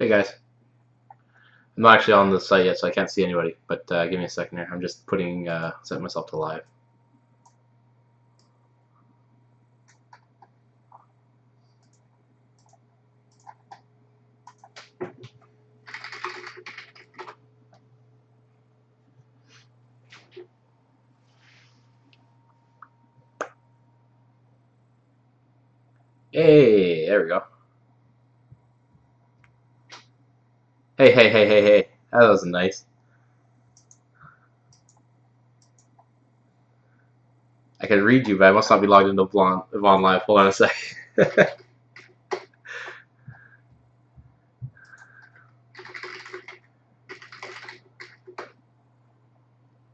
Hey guys. I'm not actually on the site yet, so I can't see anybody, but give me a second here. I'm just setting myself to live. Hey, there we go. Hey. That was nice. I can read you, but I must not be logged into Vaughn Live. Hold on a sec. Give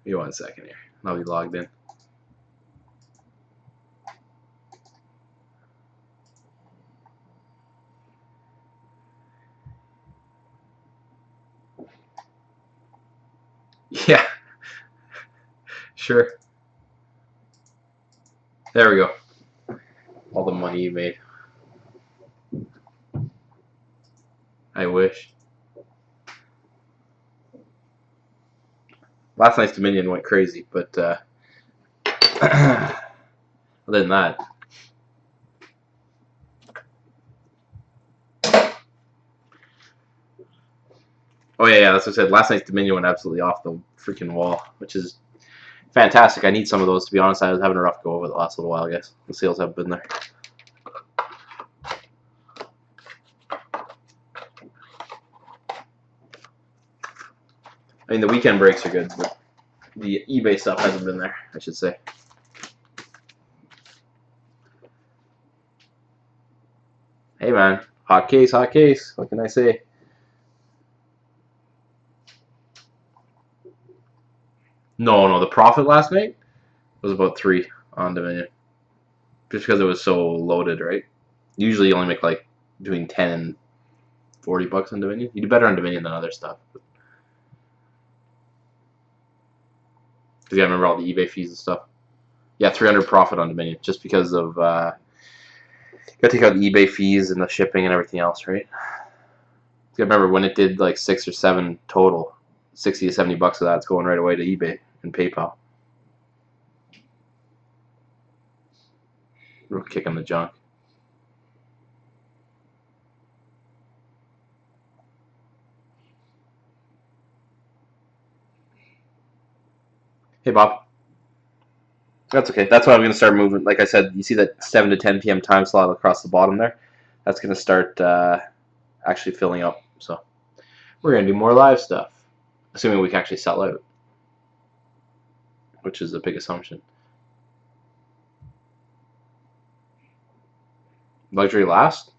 me 1 second here. I'll be logged in. Yeah. Sure. There we go. All the money you made. I wish. Last night's Dominion went crazy, but other than that. Oh yeah, that's what I said. Last night's Dominion went absolutely off the freaking wall, which is fantastic. I need some of those, to be honest. I was having a rough go over the last little while, guys. The sales haven't been there. I mean, the weekend breaks are good, but the eBay stuff hasn't been there, I should say. Hey man, hot case. What can I say? No, the profit last night was about 3 on Dominion. Just because it was so loaded, right? Usually you only make like between 10 and 40 bucks on Dominion. You do better on Dominion than other stuff. Because you gotta remember all the eBay fees and stuff. Yeah, 300 profit on Dominion just because of you gotta take out the eBay fees and the shipping and everything else, right? You gotta remember when it did like 6 or 7 total, 60 to 70 bucks of that's going right away to eBay and PayPal. Real kick in the junk. Hey Bob. That's okay. That's why I'm going to start moving. Like I said, you see that 7 to 10 p.m. time slot across the bottom there? That's going to start actually filling up. So we're going to do more live stuff, assuming we can actually sell out, which is a big assumption. Luxury last?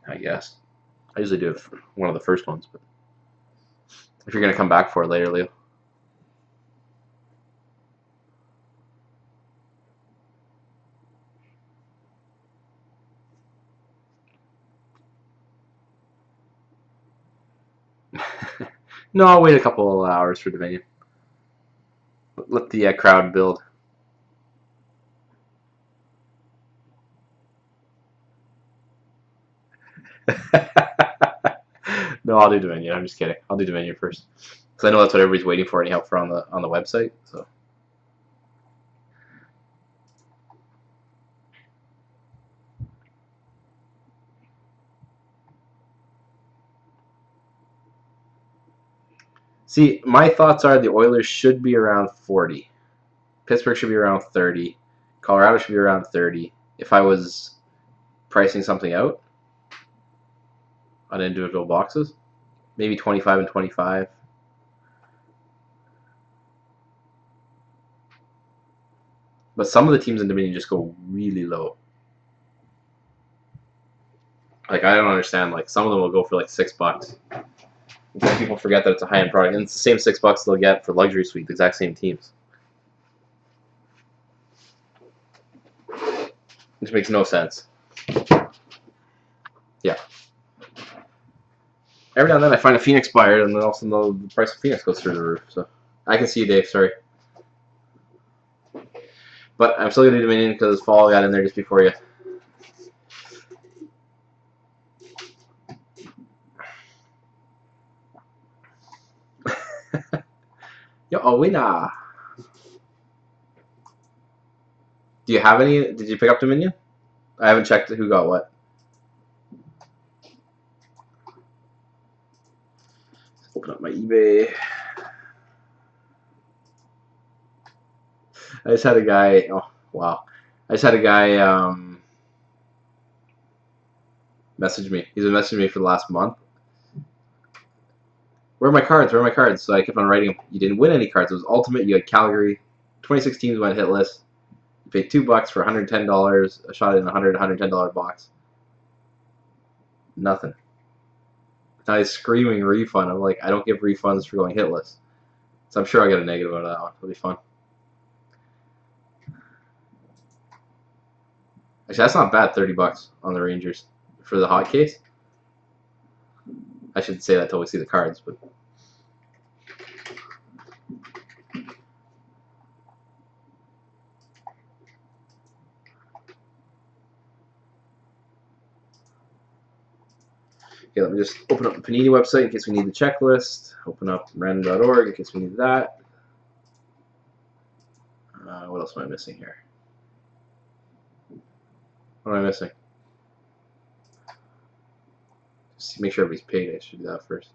I guess. I usually do it for one of the first ones, but if you're going to come back for it later, Leo. No, I'll wait a couple of hours for Dominion. Let the crowd build. No, I'll do Dominion. I'm just kidding. I'll do Dominion first, because I know that's what everybody's waiting for anyhow for on the website. So. See, my thoughts are the Oilers should be around 40. Pittsburgh should be around 30. Colorado should be around 30. If I was pricing something out on individual boxes, maybe 25 and 25. But some of the teams in Dominion just go really low. Like, I don't understand. Like, some of them will go for like $6. People forget that it's a high-end product, and it's the same $6 they'll get for luxury suite, the exact same teams. Which makes no sense. Yeah. Every now and then I find a Phoenix buyer, and then all of a sudden the price of Phoenix goes through the roof. So I can see you, Dave. Sorry. But I'm still going to do Dominion because Fall got in there just before you. Yo, a winner. Do you have any? Did you pick up Dominion? I haven't checked who got what. Open up my eBay. I just had a guy. Oh wow! I just had a guy message me. He's been messaging me for the last month. Where are my cards? Where are my cards? So I kept on writing him. You didn't win any cards. It was Ultimate. You had Calgary. 26 teams went hitless. You paid $2 for $110. A shot in a $110 box. Nothing. Now he's screaming refund. I'm like, I don't give refunds for going hitless. So I'm sure I'll get a negative out of that one. It'll be fun. Actually, that's not bad. $30 on the Rangers for the hot case. I should say that till we see the cards, but. Okay, let me just open up the Panini website in case we need the checklist. Open up random.org in case we need that. What else am I missing here? What am I missing? Just make sure everybody's paid. I should do that first.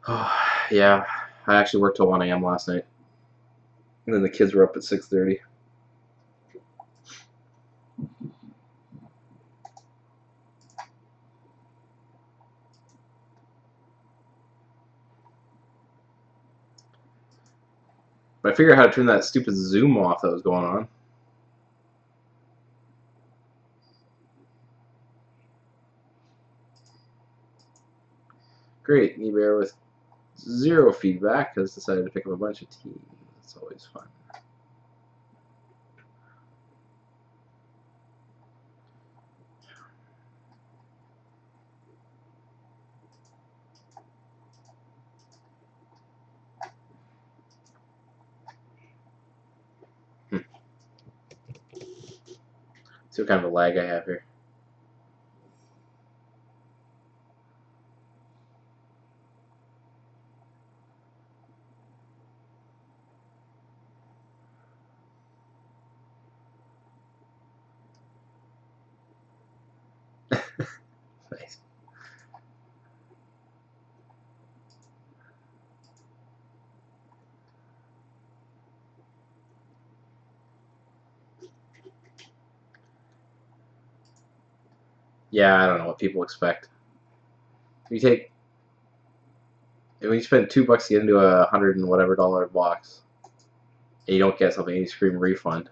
Oh, yeah, I actually worked till 1 a.m. last night. And then the kids were up at 6:30. But I figured out how to turn that stupid Zoom off that was going on. Great, eBay with 0 feedback has decided to pick up a bunch of teams. It's always fun. See what kind of a lag I have here. Nice. Yeah, I don't know what people expect. When you spend $2 to get into a $100 and whatever box, and you don't get something, you scream refund.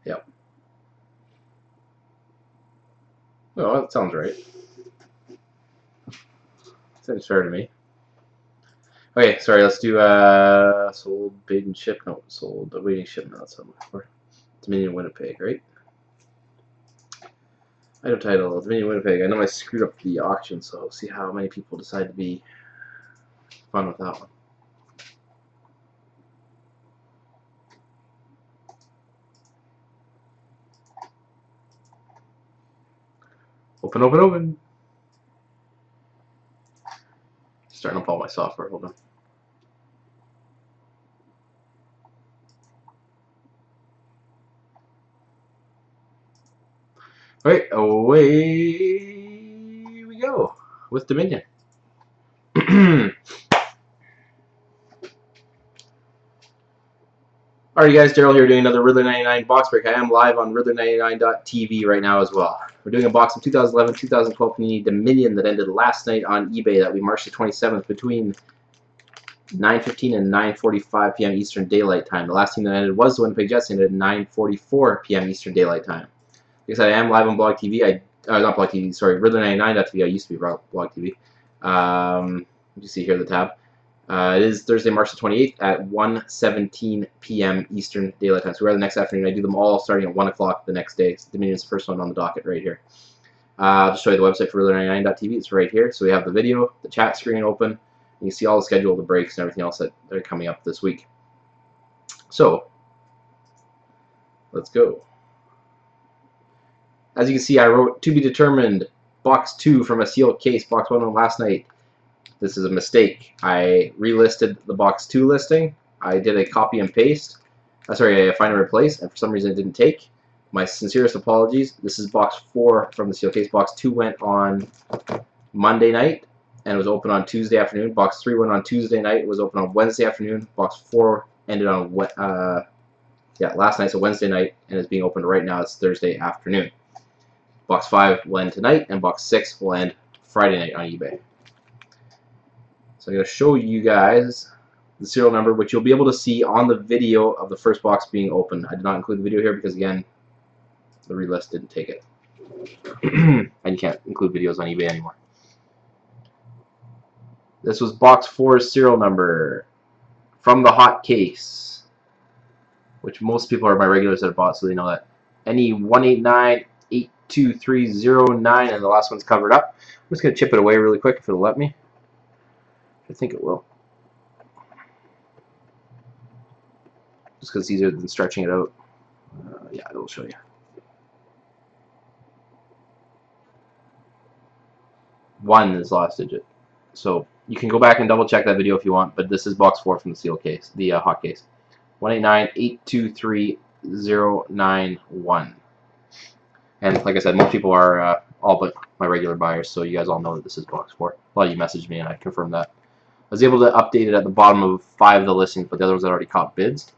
Yep. Well, that sounds right. Seems fair to me. Okay, sorry, let's do sold, paid, and shipped. No, sold, awaiting shipment. That's what I'm looking for. Dominion Winnipeg, right? Item title, Dominion Winnipeg. I know I screwed up the auction, so we'll see how many people decide to be fun with that one. Open, open, open. Starting up all my software. Hold on. Alright, away we go with Dominion. Alright guys, Daryl here doing another Riddler 99 box break. I am live on Riddler99.tv right now as well. We're doing a box of 2011-2012 Panini Dominion that ended last night on eBay. That we March the 27th between 9:15 and 9:45 p.m. Eastern Daylight Time. The last team that ended was the Winnipeg Jets, ended at 9:44 p.m. Eastern Daylight Time. Because I am live on Blog TV. Not Blog TV, sorry, Riddler99.tv. I used to be Blog TV. You see here the tab. It is Thursday, March the 28th at 1:17 p.m. Eastern Daylight Time. So we're the next afternoon. I do them all starting at 1 o'clock the next day. So Dominion's the first one on the docket right here. I'll just show you the website for Riddler99.tv. It's right here. So we have the video, the chat screen open. And you can see all the schedule, the breaks, and everything else that are coming up this week. So, let's go. As you can see, I wrote to be determined box 2 from a sealed case. Box 1 on last night. This is a mistake. I relisted the box 2 listing. I did a copy and paste. Sorry, a find and replace, and for some reason it didn't take. My sincerest apologies. This is box 4 from the sealed case. Box 2 went on Monday night and it was open on Tuesday afternoon. Box 3 went on Tuesday night. It was open on Wednesday afternoon. Box 4 ended on last night, so Wednesday night, and is being opened right now. It's Thursday afternoon. Box 5 will end tonight, and box 6 will end Friday night on eBay. So I'm going to show you guys the serial number, which you'll be able to see on the video of the first box being opened. I did not include the video here because, again, the relist didn't take it. And you can't include videos on eBay anymore. This was box 4's serial number from the hot case, which most people are my regulars that have bought, so they know that. NE 189-82309, and the last one's covered up. I'm just going to chip it away really quick if it'll let me. I think it will. Just because it's easier than stretching it out. Yeah, it'll show you. One is the last digit. So you can go back and double check that video if you want, but this is box 4 from the seal case, the hot case. 189-823-091. And like I said, most people are all but my regular buyers, so you guys all know that this is box 4. A lot of you messaged me and I confirmed that. I was able to update it at the bottom of 5 of the listings, but the other ones had already caught bids.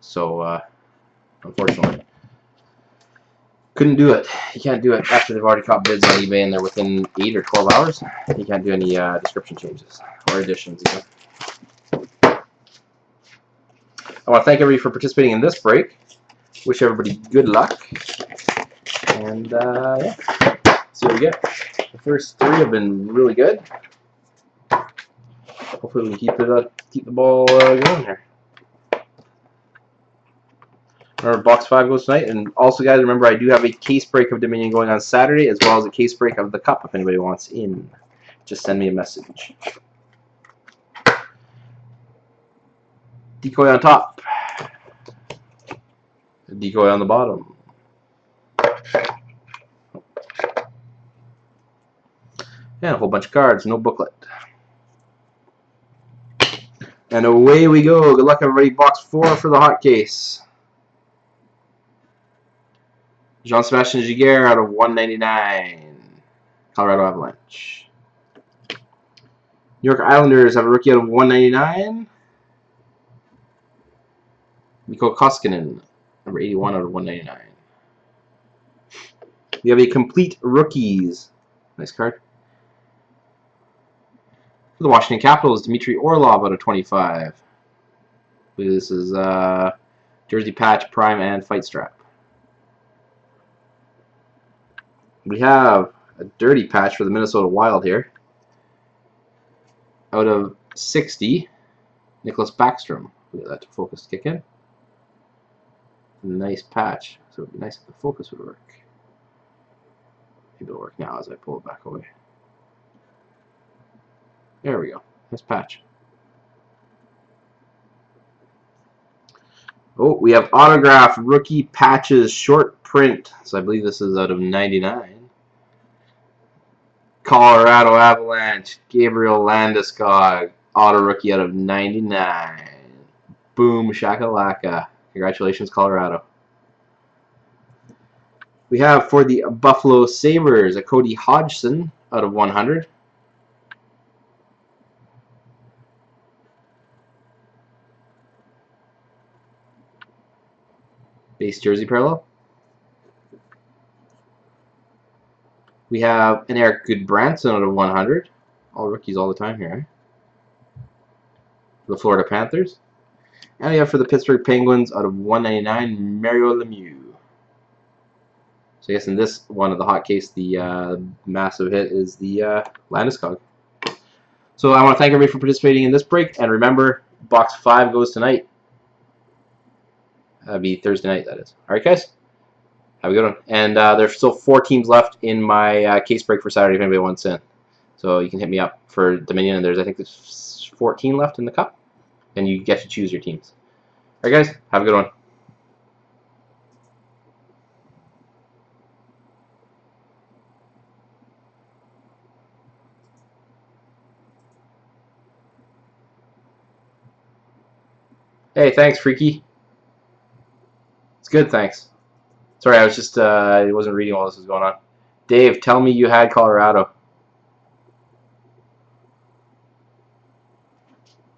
So, unfortunately, couldn't do it. You can't do it after they've already caught bids on eBay and they're within 8 or 12 hours. You can't do any description changes or additions either. I want to thank everybody for participating in this break. Wish everybody good luck. And, yeah, see what we get. The first 3 have been really good. Hopefully we can keep the ball going here. Remember, box 5 goes tonight, and also, guys, remember I do have a case break of Dominion going on Saturday, as well as a case break of the Cup if anybody wants in. Just send me a message. Decoy on top. Decoy on the bottom. And a whole bunch of cards, no booklet. And away we go. Good luck, everybody. Box 4 for the hot case. Jean-Sébastien Giguère out of 199. Colorado Avalanche. New York Islanders have a rookie out of 199. Mikko Koskinen, number 81 out of 199. We have a complete rookies. Nice card. For the Washington Capitals, Dmitry Orlov out of 25. I believe this is jersey patch, prime, and fight strap. We have a dirty patch for the Minnesota Wild here. Out of 60, Nicholas Backstrom. Look at that to focus kick in. Nice patch. So it would be nice if the focus would work. Maybe it'll work now as I pull it back away. There we go. Nice patch. Oh, we have autograph rookie patches short print. So I believe this is out of 99. Colorado Avalanche, Gabriel Landeskog, auto rookie out of 99. Boom shakalaka. Congratulations, Colorado. We have for the Buffalo Sabres a Cody Hodgson out of 100. Base jersey parallel. We have an Eric Goodbranson out of 100. All rookies all the time here. Eh? The Florida Panthers. And we have for the Pittsburgh Penguins out of 199, Mario Lemieux. So I guess in this one of the hot case, the massive hit is the Landeskog. So I want to thank everybody for participating in this break, and remember, box 5 goes tonight. That'd be Thursday night, that is. All right, guys. Have a good one. And there's still 4 teams left in my case break for Saturday if anybody wants in. So you can hit me up for Dominion, and I think there's 14 left in the cup, and you get to choose your teams. All right, guys. Have a good one. Hey, thanks, Freaky. It's good, thanks. Sorry, I was just I wasn't reading while this was going on. Dave, tell me you had Colorado.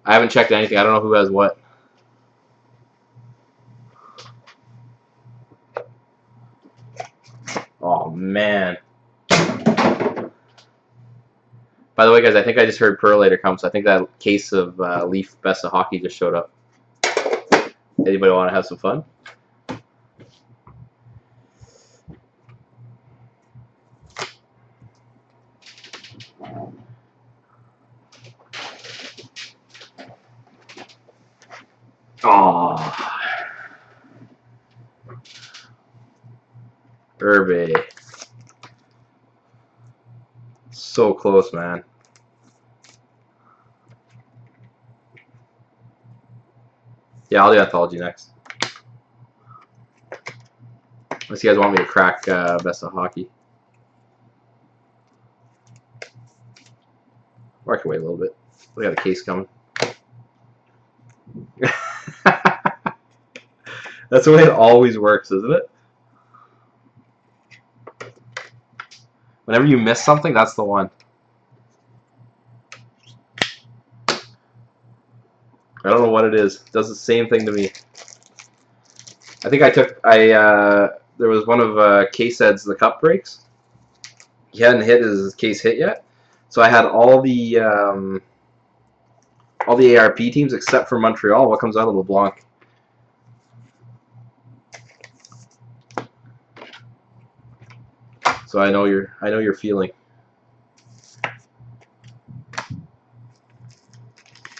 I haven't checked anything. I don't know who has what. Oh, man. By the way, guys, I think I just heard Perlator come, so I think that case of Leaf Best of Hockey just showed up. Anybody want to have some fun? Oh, Irby. So close, man. Yeah, I'll do Anthology next. Unless you guys want me to crack Best of Hockey. Or I can wait a little bit. We got a case coming. That's the way it always works, isn't it? Whenever you miss something, that's the one. I don't know what it is. It does the same thing to me. I think there was one of Case Ed's the cup breaks. He hadn't hit his case hit yet, so I had all the ARP teams except for Montreal. What comes out of LeBlanc? So I know your feeling.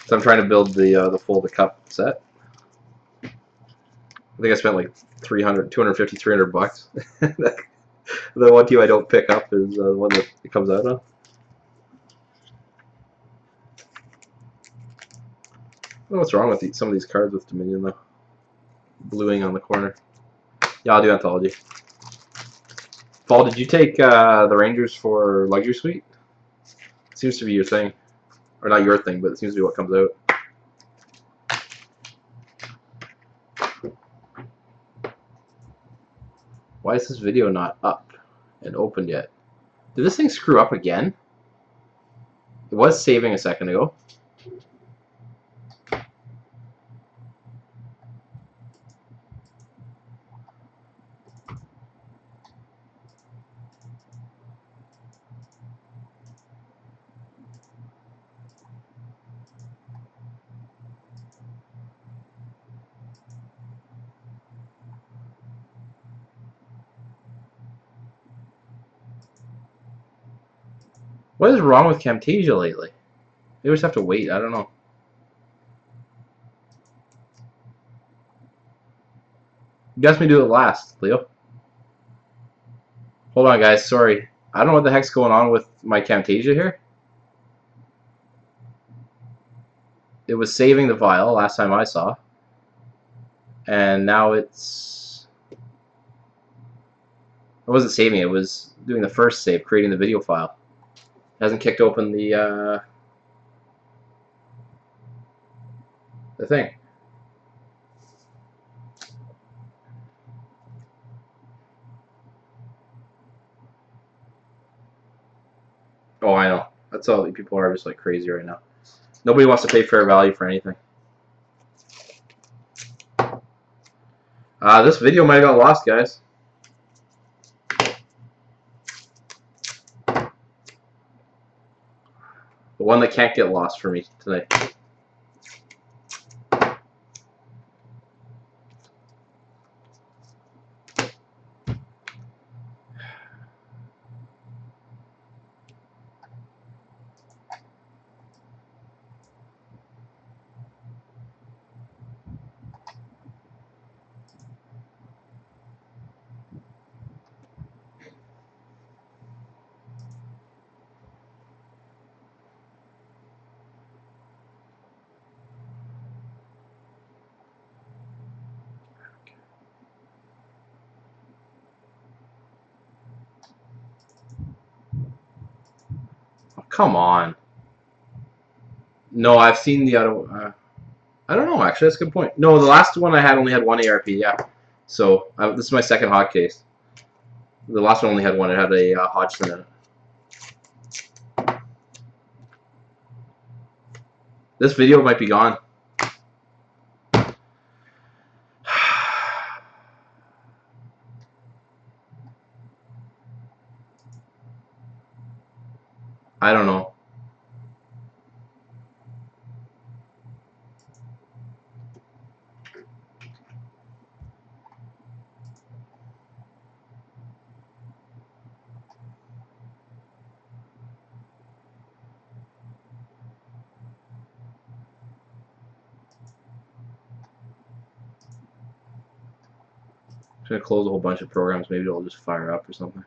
So I'm trying to build the full cup set. I think I spent like 250, 300 bucks. The one team I don't pick up is the one that it comes out of. I don't know what's wrong with some of these cards with Dominion though. Bluing on the corner. Yeah, I'll do Anthology. Paul, did you take the Rangers for Luxury Suite? Seems to be your thing. Or not your thing, but it seems to be what comes out. Why is this video not up and opened yet? Did this thing screw up again? It was saving a second ago. What is wrong with Camtasia lately? They always have to wait. I don't know. You asked me to do it last, Leo. Hold on, guys. Sorry. I don't know what the heck's going on with my Camtasia here. It was saving the file last time I saw. And now it's... It wasn't saving it. It was doing the first save, creating the video file. It hasn't kicked open the thing. Oh, I know. That's all people are just like crazy right now. Nobody wants to pay fair value for anything. This video might have got lost, guys. The one that can't get lost for me tonight. Come on. No, I've seen the other. I don't know. Actually, that's a good point. No, the last one I had only had one ARP. Yeah. So this is my second hot case. The last one only had one. It had a Hodgson in it. This video might be gone. I don't know. I'm gonna close a whole bunch of programs. Maybe it'll just fire up or something.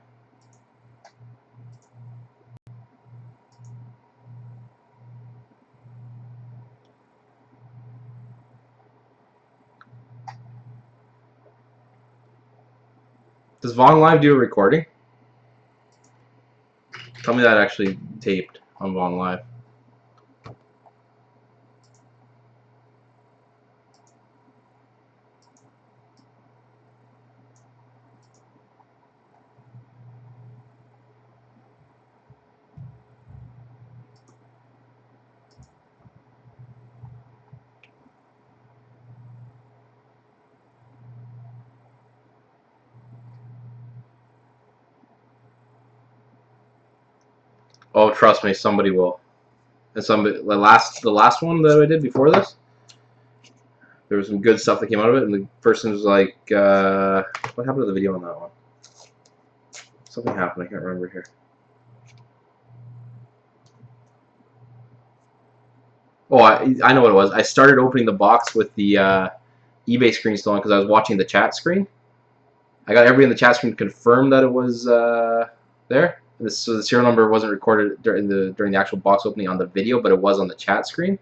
Does Vaughn Live do a recording? Tell me that actually taped on Vaughn Live. Oh, trust me, somebody will. And somebody, the last one that I did before this, there was some good stuff that came out of it, and the person was like, "What happened to the video on that one?" Something happened. I can't remember here. Oh, I know what it was. I started opening the box with the eBay screen still on because I was watching the chat screen. I got everybody in the chat screen to confirm that it was there. So the serial number wasn't recorded during the actual box opening on the video, but it was on the chat screen.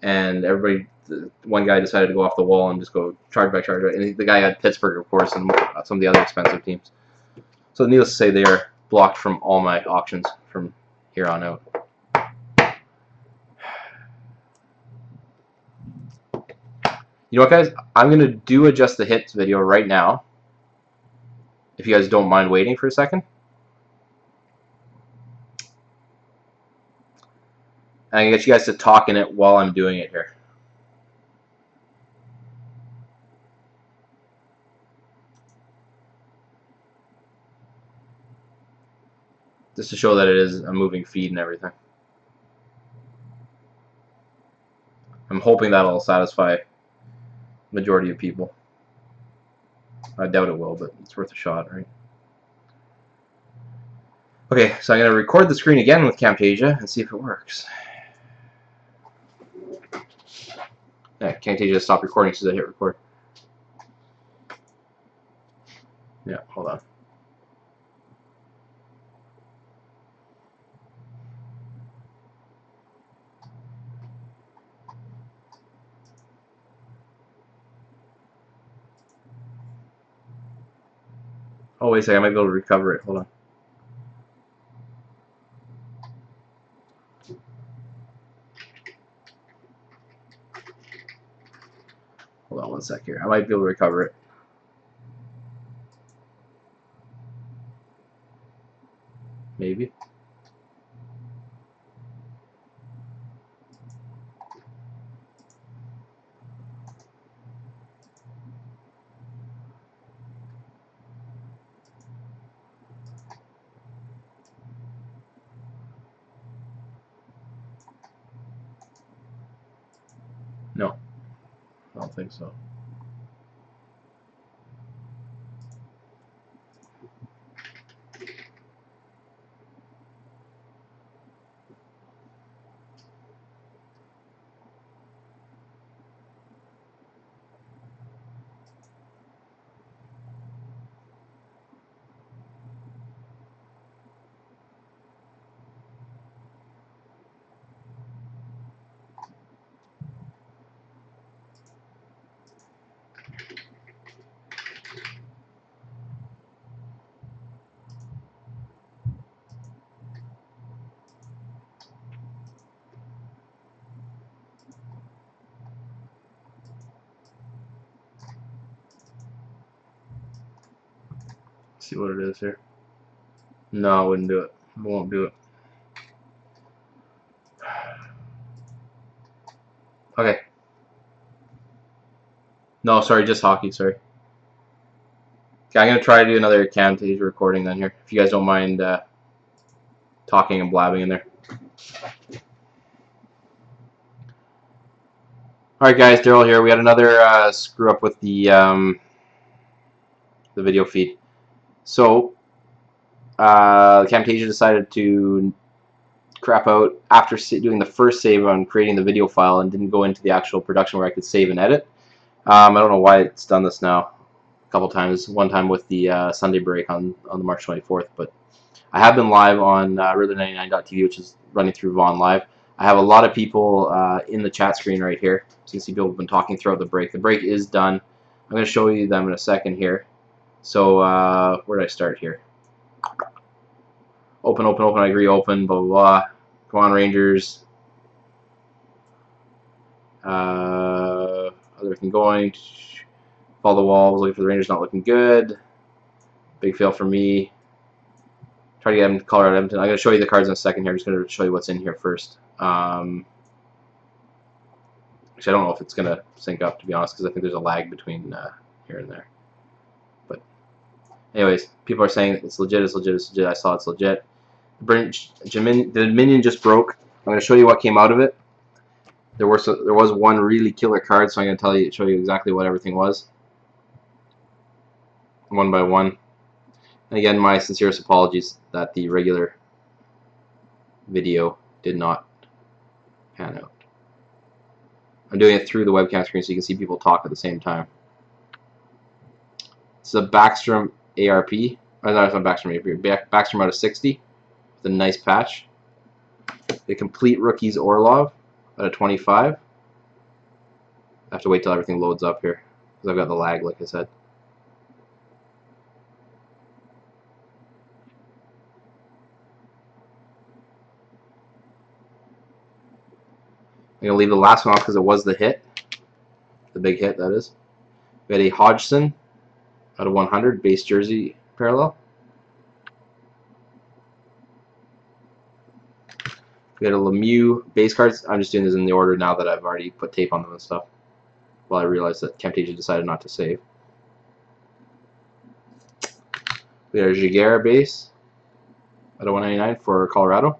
And everybody, one guy decided to go off the wall and just go charge by charge. And the guy had Pittsburgh, of course, and some of the other expensive teams. So needless to say, they are blocked from all my auctions from here on out. You know what, guys? I'm going to do a Just the Hits video right now. If you guys don't mind waiting for a second. And I can get you guys to talk in it while I'm doing it here. Just to show that it is a moving feed and everything. I'm hoping that'll satisfy the majority of people. I doubt it will, but it's worth a shot, right? Okay, so I'm going to record the screen again with Camtasia and see if it works. Yeah, Camtasia stopped recording as soon as I hit record. Yeah, hold on. Oh, wait a second, I might be able to recover it. Hold on. Hold on one sec here. I might be able to recover it. Maybe. No, I don't think so. See what it is here. No, I wouldn't do it. I won't do it. Okay. No, sorry, just hockey, sorry. Okay, I'm going to try to do another Camtasia recording then here, if you guys don't mind talking and blabbing in there. Alright guys, Daryl here. We had another screw up with the video feed. So, Camtasia decided to crap out after doing the first save on creating the video file and didn't go into the actual production where I could save and edit. I don't know why it's done this now a couple times. One time with the Sunday break on the March 24th, but I have been live on Riddler99.tv, which is running through Vaughn Live. I have a lot of people in the chat screen right here. So you can see people have been talking throughout the break. The break is done. I'm going to show you them in a second here. So where did I start here? Open, open, open, I agree, open, blah, blah, blah. Come on, Rangers. Everything going. Follow the wall. Was looking for the Rangers, not looking good. Big fail for me. Try to get him to Colorado Edmonton. I'm going to show you the cards in a second here. I'm just going to show you what's in here first. Actually, I don't know if it's going to sync up, to be honest, because I think there's a lag between here and there. But anyways, people are saying it's legit, it's legit, it's legit. I saw it's legit. The Dominion just broke. I'm going to show you what came out of it. There was one really killer card, so I'm going to show you exactly what everything was, one by one. And again, my sincerest apologies that the regular video did not pan out. I'm doing it through the webcam screen so you can see people talk at the same time. This is a Backstrom ARP. Oh, no, it's not Backstrom ARP. Backstrom out of 60 with a nice patch. The complete rookies Orlov out of 25. I have to wait till everything loads up here because I've got the lag, like I said. I'm going to leave the last one off because it was the hit. The big hit, that is. We had a Hodgson out of 100, base jersey parallel. We had a Lemieux base cards. I'm just doing this in the order now that I've already put tape on them and stuff. Well, I realized that Camtasia decided not to save. We had a Giguere base out of 199 for Colorado.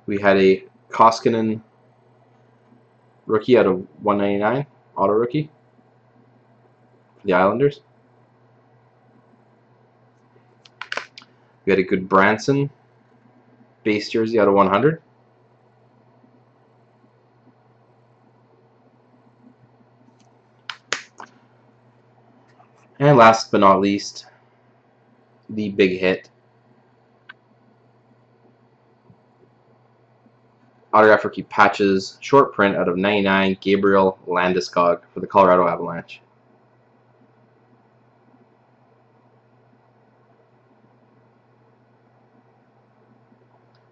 We had a Koskinen rookie out of 199, auto rookie for the Islanders. We had a good Branson base jersey out of 100. And last but not least, the big hit. Autograph rookie patches, short print out of 99, Gabriel Landeskog for the Colorado Avalanche.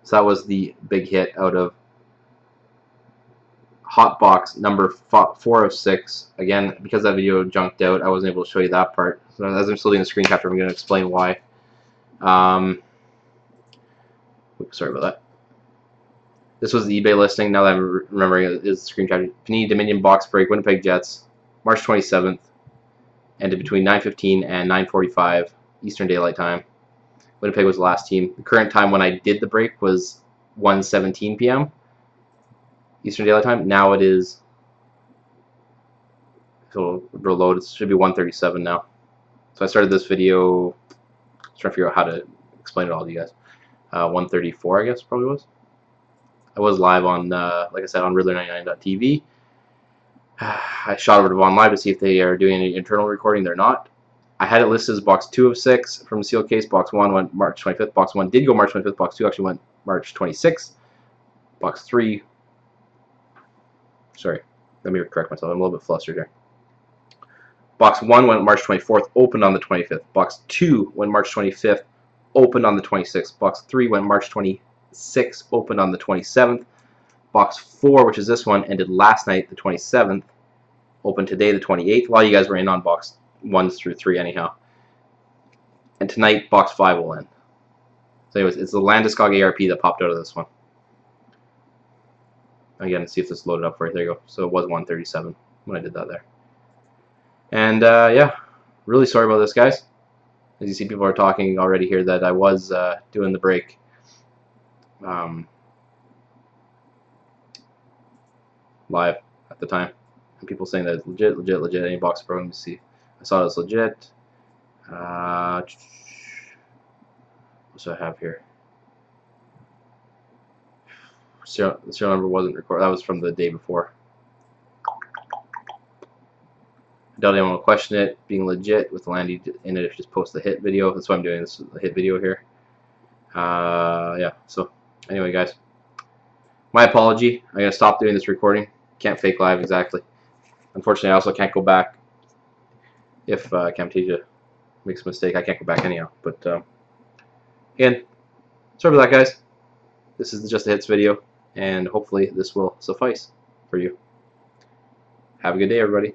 So that was the big hit out of Hot Box number 4 of 6. Again, because that video junked out, I wasn't able to show you that part. So as I'm still doing the screen capture, I'm going to explain why. Oops, sorry about that. This was the eBay listing. Now that I'm remembering it is the screen capture. Panini Dominion box break, Winnipeg Jets, March 27th. Ended between 9:15 and 9:45 Eastern Daylight Time. Winnipeg was the last team. The current time when I did the break was 1:17 p.m. Eastern Daylight Time. Now it is, so it'll reload. It should be 1:37 now. So I started this video trying to figure out how to explain it all to you guys. 1:34, I guess probably was. I was live on, like I said, on Riddler99.tv. I shot over to Vaughn Live to see if they are doing any internal recording. They're not. I had it listed as box 2 of 6 from the sealed case. Box 1 went March 25th. Box 1 did go March 25th. Box 2 actually went March 26th. Box 3... Sorry, let me correct myself. I'm a little bit flustered here. Box 1 went March 24th, opened on the 25th. Box 2 went March 25th, opened on the 26th. Box 3 went March 26th, opened on the 27th. Box 4, which is this one, ended last night, the 27th. opened today, the 28th. A lot of you guys were in on box 1s through 3 anyhow. And tonight, box 5 will end. So anyways, it's the Landeskog ARP that popped out of this one. Again, let's see if this loaded up for you. There you go. So it was 137 when I did that there. And yeah, really sorry about this, guys. As you see, people are talking already here that I was doing the break. Live at the time. And people saying that it's legit, any box pro. Let me see. I saw it was legit. What do I have here? The serial number wasn't recorded. That was from the day before. I doubt anyone will question it being legit with the land in it if you just post the hit video. That's why I'm doing this hit video here. Yeah, so anyway, guys, my apology. I'm going to stop doing this recording. Can't fake live exactly. Unfortunately, I also can't go back if Camtasia makes a mistake. I can't go back anyhow. But again, sorry for that, guys. This is just a hits video, and hopefully this will suffice for you. Have a good day, everybody.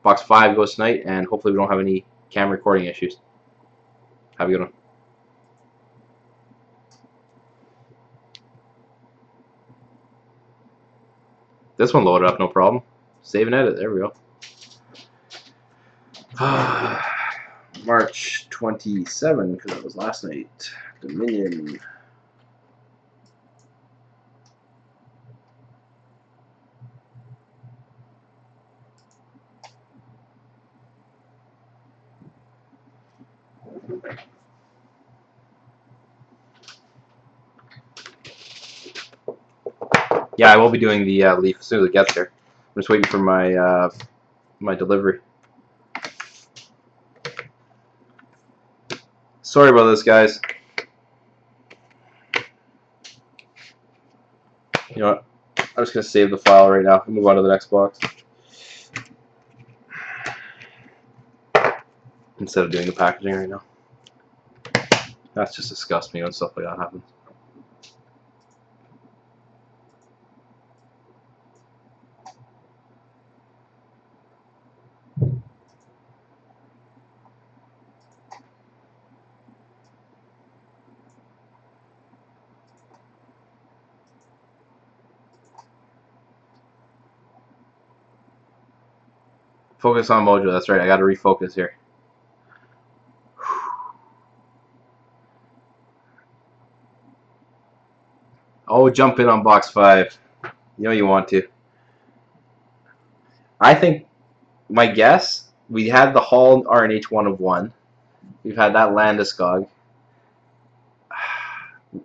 Box 5 goes tonight, and hopefully we don't have any cam recording issues. Have a good one. This one loaded up, no problem. Save and edit. There we go. March 27, because that was last night. Dominion. Yeah, I will be doing the leaf as soon as it gets here. I'm just waiting for my my delivery. Sorry about this, guys. You know what? I'm just gonna save the file right now and move on to the next box instead of doing the packaging right now. That's just disgusts me when stuff like that happens. Focus on Mojo. That's right. I got to refocus here. Oh, jump in on box 5. You know you want to. I think, my guess, we had the Hall RNH 1 of 1. We've had that Landeskog.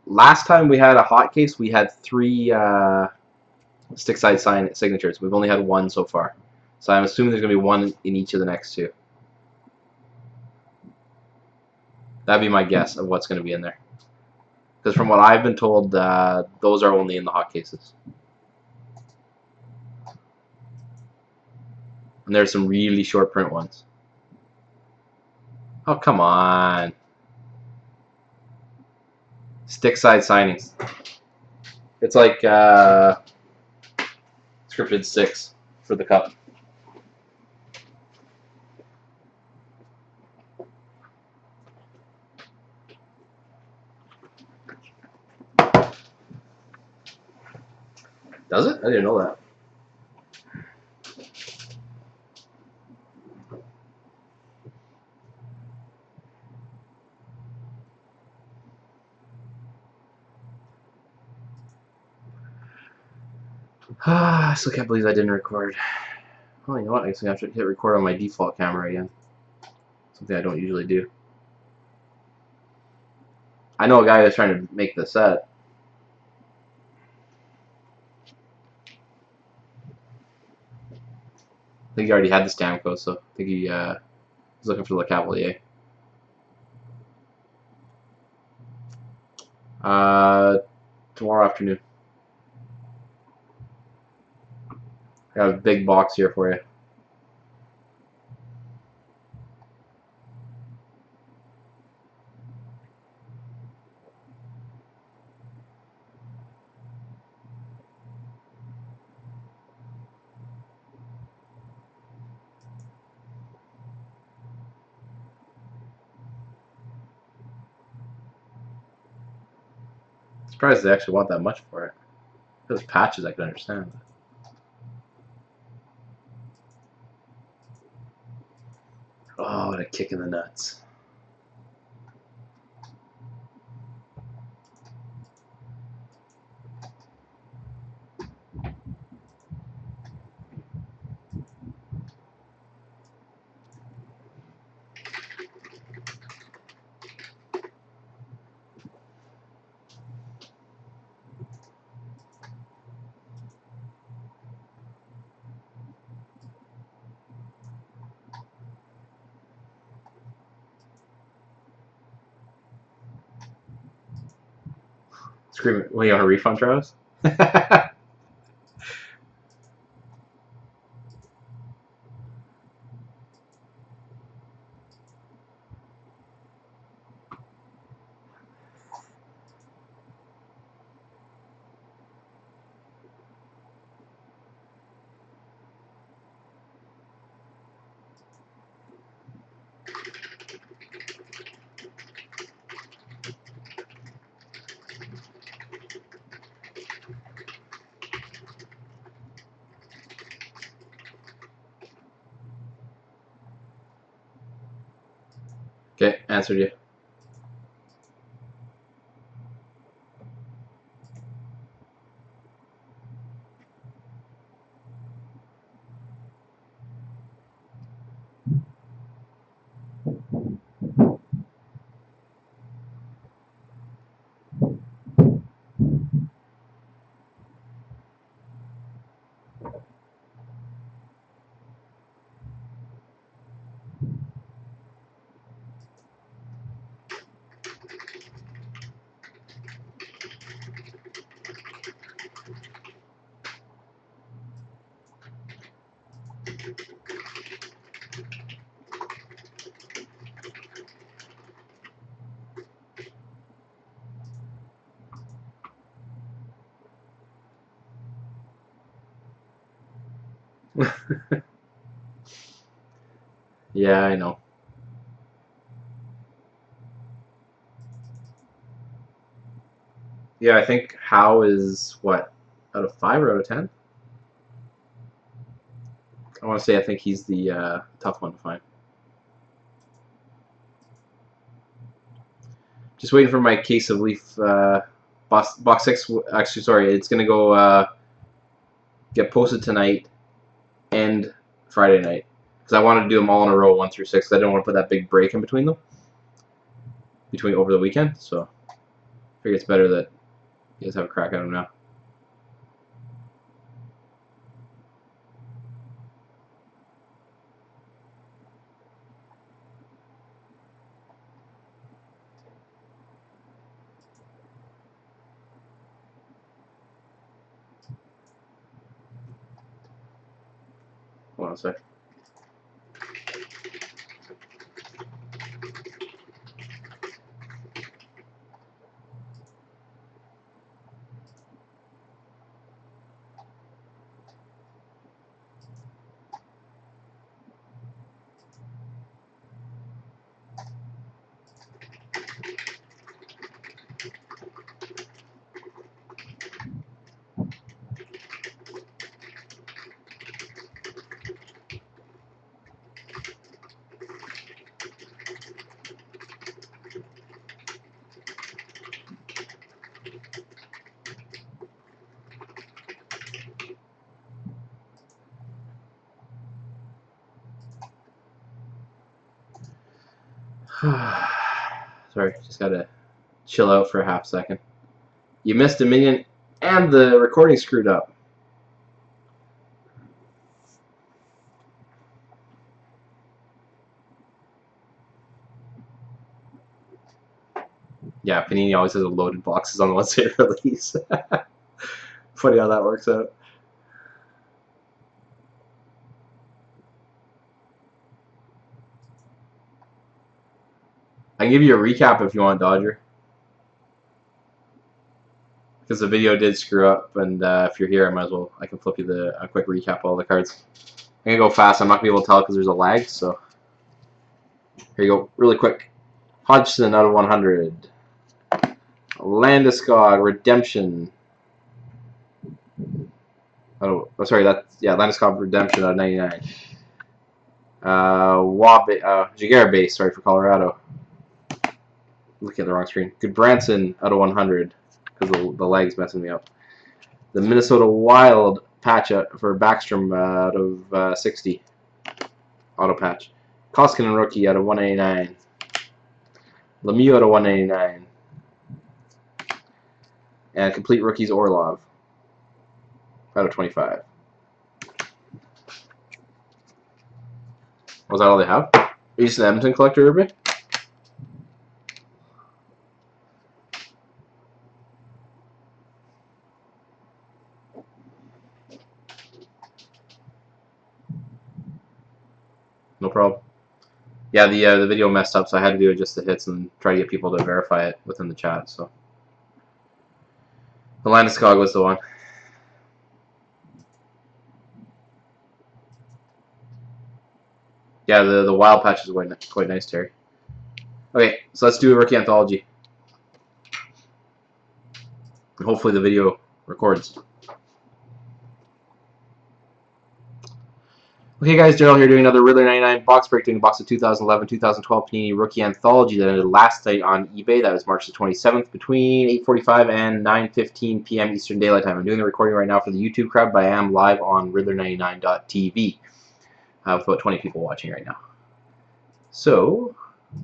Last time we had a hot case, we had 3 stick side signatures. We've only had 1 so far. So I'm assuming there's going to be 1 in each of the next 2. That'd be my guess of what's going to be in there. Because from what I've been told, those are only in the hot cases. And there's some really short print ones. Oh, come on. Stick side signings. It's like scripted 6 for the cup. Does it? I didn't know that. I still can't believe I didn't record. Well, you know what? I guess I have to hit record on my default camera again. Something I don't usually do. I know a guy that's trying to make the set. I think he already had the Stamco, so I think he was looking for the Cavalier. Tomorrow afternoon. I got a big box here for you. surprised they actually want that much for it. If it was patches, I could understand. Oh, what a kick in the nuts. Screaming, well, you want a refund, Travis? Okay, answered you. Yeah, I know. Yeah, I think How is what, out of 5 or out of 10? I want to say I think he's the tough one to find. Just waiting for my case of Leaf box 6. Actually, sorry, it's gonna go get posted tonight and Friday night because I wanted to do them all in a row, 1 through 6. Cause I didn't want to put that big break in between them, over the weekend. So I figure it's better that you guys have a crack at them now. Hold on a sec. Sorry, just gotta chill out for a half second. You missed a minion and the recording screwed up. Yeah, Panini always has a loaded boxes on the ones they release. Funny how that works out. I can give you a recap if you want, Dodger. Because the video did screw up, and if you're here, I can flip you a quick recap of all the cards. I'm going to go fast. I'm not going to be able to tell because there's a lag, so here you go, really quick. Hodgson out of 100. Landeskog Redemption. Oh, sorry. Landeskog Redemption out of 99. Jaguar base. Sorry, for Colorado. Looking at the wrong screen. Goodbranson out of 100 because the leg's messing me up. The Minnesota Wild patch for Backstrom out of 60. Auto patch. Koskinen rookie out of 189. Lemieux out of 189. And complete rookies Orlov out of 25. Was that all they have? Are you just an Edmonton collector, everybody? No problem. Yeah, the video messed up, so I had to do just the hits and try to get people to verify it within the chat. So the Landeskog was the one. Yeah, the wild patch is quite nice, Terry. Okay, so let's do a rookie anthology. And hopefully the video records. Okay, guys, Daryl here doing another Riddler 99 box break, doing a box of 2011-2012 Panini Rookie Anthology that ended last night on eBay. That was March the 27th between 8:45 and 9:15 p.m. Eastern Daylight Time. I'm doing the recording right now for the YouTube crowd, but I am live on Riddler99.tv with about 20 people watching right now. So,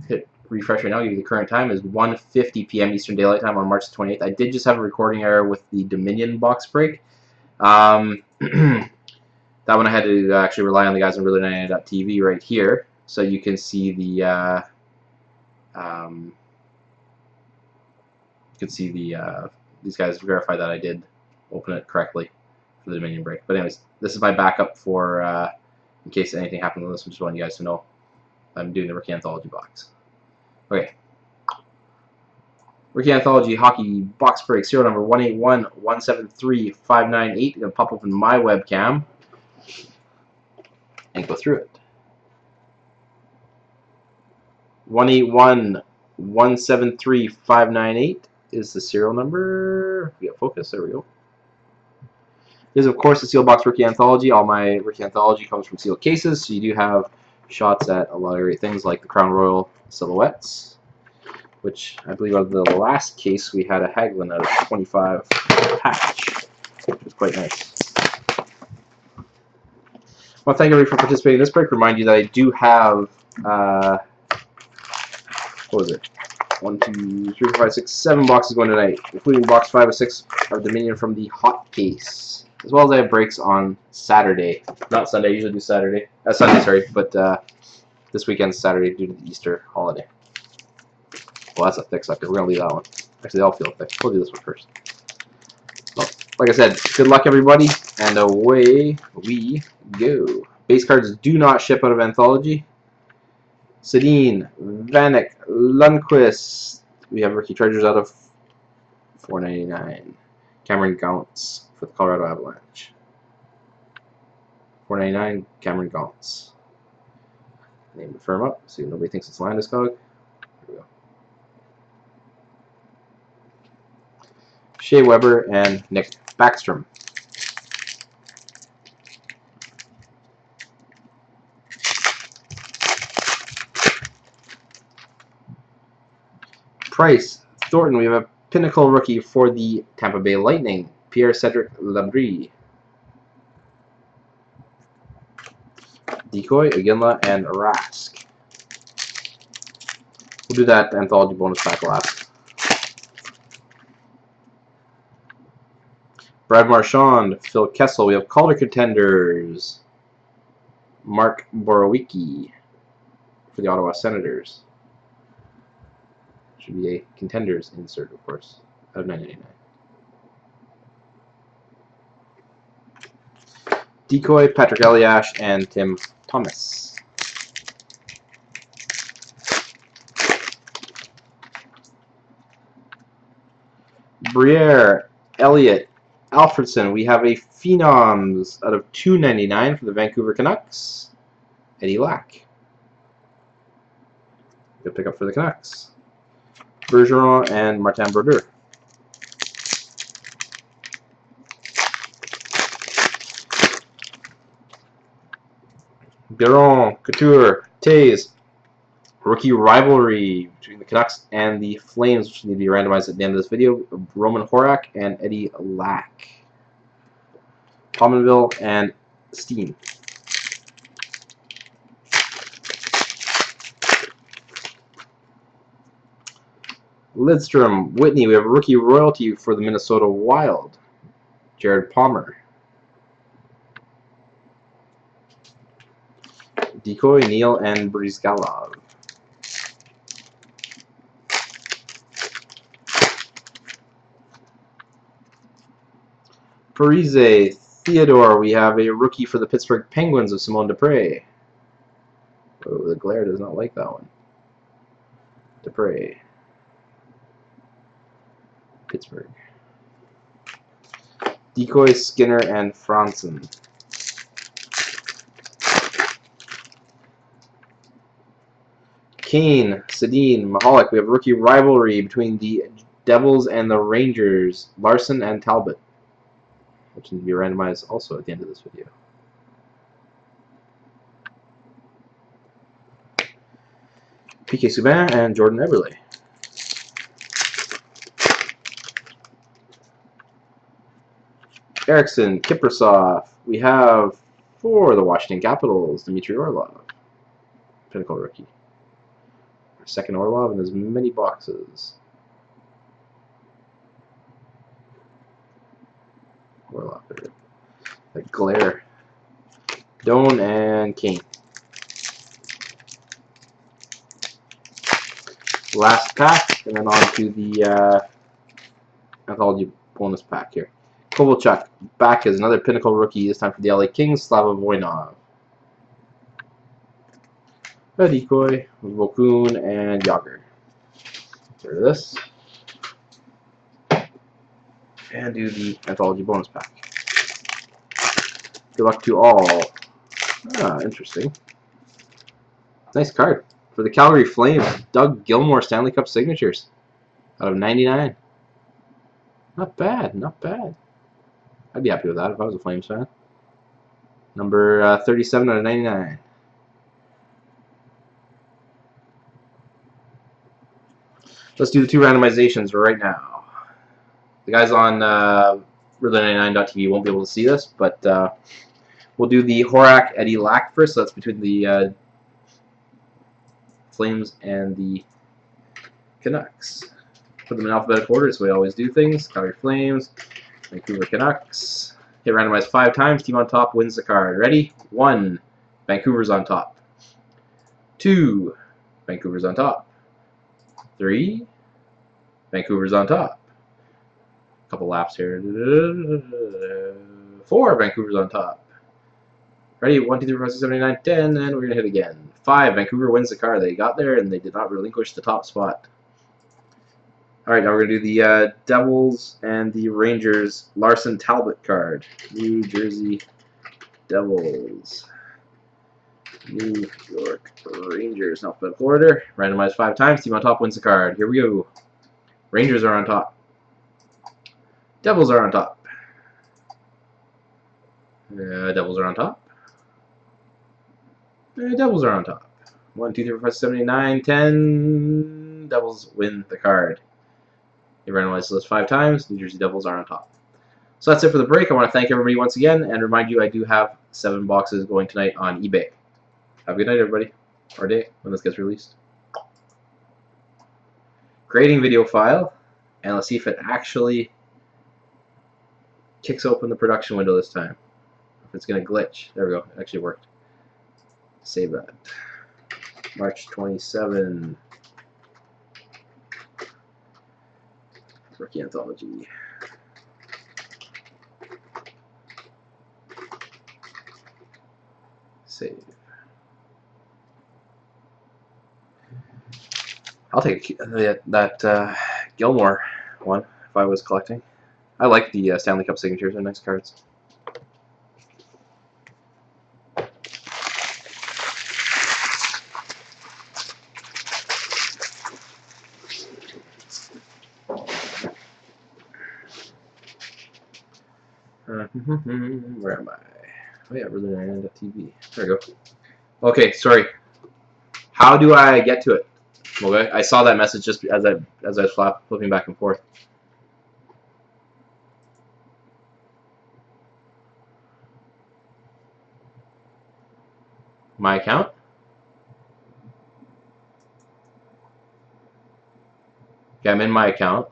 hit refresh right now. I'll give you the current time is 1:50 p.m. Eastern Daylight Time on March the 28th. I did just have a recording error with the Dominion box break. That one I had to actually rely on the guys on Riddler99.tv right here, so you can see the these guys verify that I did open it correctly for the Dominion break. But anyways, this is my backup for in case anything happens on this one. Just want you guys to know I'm doing the Rookie Anthology box. Okay. Rookie Anthology Hockey box break, serial number 181173598. Gonna pop open my webcam and go through it. 181173598 is the serial number. We got focus. There we go. This is, of course, the Seal Box Rookie Anthology. All my Rookie Anthology comes from sealed cases, so you do have shots at a lot of great things like the Crown Royal silhouettes, which I believe out of the last case we had a Hagelin out of 25 patch, which was quite nice. Well, thank everybody for participating in this break. Remind you that I do have, what was it? 1, 2, 3, 4, 5, 6, 7 boxes going tonight, including box 5 or 6 of Dominion from the hot case, as well as I have breaks on Saturday. Not Sunday. I usually do Saturday. Sunday, sorry, but this weekend's Saturday due to the Easter holiday. Well, that's a thick sucker. We're gonna leave that one. Actually, they all feel thick. We'll do this one first. Well, like I said, good luck, everybody, and away we go. Base cards do not ship out of Anthology. Sedin, Vanek, Lundqvist. We have rookie treasures out of $4.99. Cameron Gaunce for the Colorado Avalanche. $4.99. Cameron Gaunce. Name the firm up so nobody thinks it's Landeskog. Here we go. Shea Weber and Nick Backstrom. Price, Thornton, we have a pinnacle rookie for the Tampa Bay Lightning, Pierre-Cedric Labrie. Decoy, Iginla, and Rask. We'll do that Anthology bonus pack last. Brad Marchand, Phil Kessel. We have Calder contenders. Mark Borowicki for the Ottawa Senators. Should be a contenders insert, of course, out of $9.99. Decoy, Patrick Eliash, and Tim Thomas. Briere, Elliott, Alfredson. We have a Phenoms out of $2.99 for the Vancouver Canucks. Eddie Lack. Good pickup for the Canucks. Bergeron and Martin Brodeur. Biron, Couture, Taze. Rookie rivalry between the Canucks and the Flames, which need to be randomized at the end of this video. Roman Horak and Eddie Lack. Pominville and Steen. Lidstrom, Whitney, we have rookie royalty for the Minnesota Wild. Jared Palmer. Decoy, Neal, and Brizgalov. Parise, Theodore, we have a rookie for the Pittsburgh Penguins of Simone Dupre. Oh, the glare does not like that one. Dupre. Pittsburgh. Decoy, Skinner, and Franson. Kane, Sedin, Mahalik. We have rookie rivalry between the Devils and the Rangers. Larson and Talbot, which need to be randomized also at the end of this video. PK Subban and Jordan Eberle. Erickson, Kiprasov. We have for the Washington Capitals, Dmitry Orlov. Pinnacle rookie. Second Orlov in as many boxes. Orlov there. The glare. Doan and Kane. Last pack, and then on to the anthology bonus pack here. Kovalchuk back as another Pinnacle rookie, this time for the LA Kings, Slava Voinov. A Decoy, Vokun, and Yager. Get rid of this. And do the anthology bonus pack. Good luck to all. Ah, interesting. Nice card. For the Calgary Flames, Doug Gilmour Stanley Cup signatures out of 99. Not bad, not bad. I'd be happy with that if I was a Flames fan. Number 37 out of 99. Let's do the two randomizations right now. The guys on Riddler99.tv won't be able to see this, but we'll do the Horak Eddie Lack first. So that's between the Flames and the Canucks. Put them in alphabetical order, so we always do things. Calgary Flames, Vancouver Canucks. Hit randomized 5 times. Team on top wins the card. Ready? 1. Vancouver's on top. 2. Vancouver's on top. 3. Vancouver's on top. Couple laps here. 4. Vancouver's on top. Ready? 1, 2, 3, 4, 5, 6, 7, 8, 9, 10, and we're going to hit again. 5. Vancouver wins the card. They got there, and they did not relinquish the top spot. Alright, now we're going to do the Devils and the Rangers Larson Talbot card. New Jersey Devils. New York Rangers in alphabetical order. Randomized 5 times. Team on top wins the card. Here we go. Rangers are on top. Devils are on top. Devils are on top. Devils are on top. 1, 2, 3, 4, 5, 6, 7, 8, 9, 10. Devils win the card. They randomized those 5 times. New Jersey Devils are on top. So that's it for the break. I want to thank everybody once again and remind you I do have 7 boxes going tonight on eBay. Have a good night, everybody. Or day when this gets released. Creating video file, and let's see if it actually kicks open the production window this time. If it's going to glitch. There we go. It actually worked. Save that. March 27. Rookie Anthology. Save. I'll take that Gilmore one if I was collecting. I like the Stanley Cup signatures. They're nice cards. Where am I? Oh yeah, Riddler99.tv. There we go. Okay, sorry. How do I get to it? Okay, I saw that message just as I was flipping back and forth. My account? Okay, I'm in my account.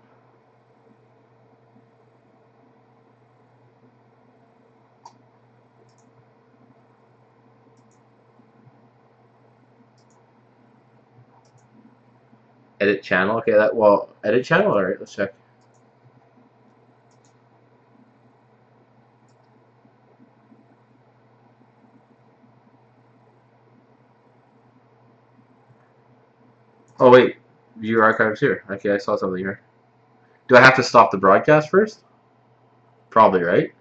Edit channel. Okay, edit channel. All right, let's check. Oh wait, view archives here. Okay, I saw something here. Do I have to stop the broadcast first? Probably, right?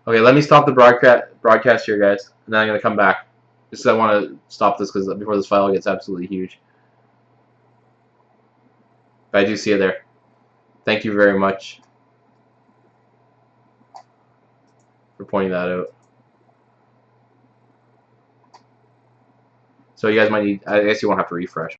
Okay, let me stop the broadcast here, guys, and then I'm gonna come back. Just 'cause I want to stop this because before this file gets absolutely huge. But I do see it there. Thank you very much for pointing that out. So you guys might need. I guess you won't have to refresh.